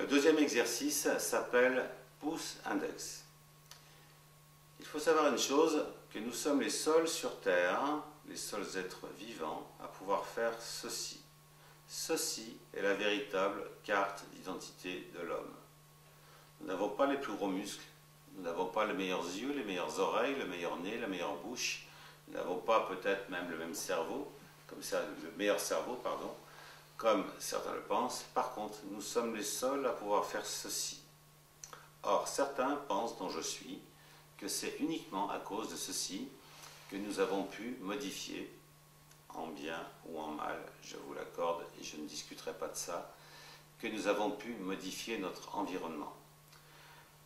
Le deuxième exercice s'appelle pouce-index. Il faut savoir une chose, que nous sommes les seuls sur Terre, les seuls êtres vivants, à pouvoir faire ceci. Ceci est la véritable carte d'identité de l'homme. Nous n'avons pas les plus gros muscles, nous n'avons pas les meilleurs yeux, les meilleures oreilles, le meilleur nez, la meilleure bouche, nous n'avons pas peut-être même le même cerveau, comme ça, le meilleur cerveau, pardon, comme certains le pensent. Par contre, nous sommes les seuls à pouvoir faire ceci. Or, certains pensent, dont je suis, que c'est uniquement à cause de ceci que nous avons pu modifier, en bien ou en mal, je vous l'accorde et je ne discuterai pas de ça, que nous avons pu modifier notre environnement.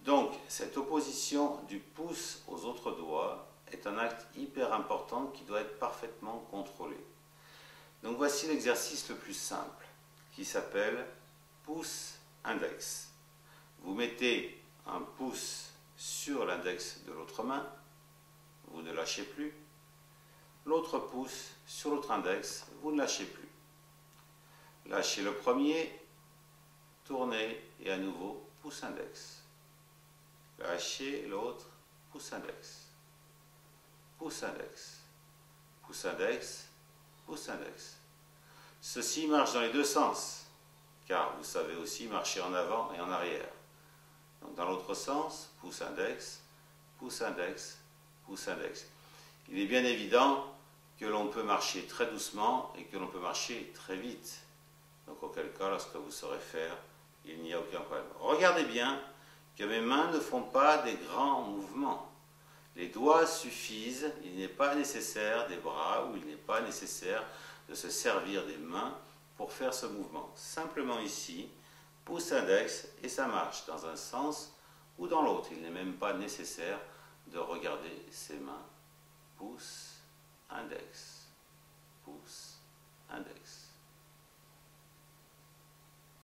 Donc, cette opposition du pouce aux autres doigts est un acte hyper important qui doit être parfaitement contrôlé. Donc voici l'exercice le plus simple, qui s'appelle pouce-index. Vous mettez un pouce sur l'index de l'autre main, vous ne lâchez plus. L'autre pouce sur l'autre index, vous ne lâchez plus. Lâchez le premier, tournez et à nouveau pouce-index. Lâchez l'autre, pouce-index. Pouce-index. Pouce-index. Pouce-index. Ceci marche dans les deux sens, car vous savez aussi marcher en avant et en arrière. Donc dans l'autre sens, pouce-index, pouce-index, pouce-index. Il est bien évident que l'on peut marcher très doucement et que l'on peut marcher très vite. Donc auquel cas, lorsque vous saurez faire, il n'y a aucun problème. Regardez bien que mes mains ne font pas des grands mouvements. Les doigts suffisent, il n'est pas nécessaire des bras ou il n'est pas nécessaire de se servir des mains pour faire ce mouvement. Simplement ici, pouce-index et ça marche dans un sens ou dans l'autre. Il n'est même pas nécessaire de regarder ses mains. Pouce-index.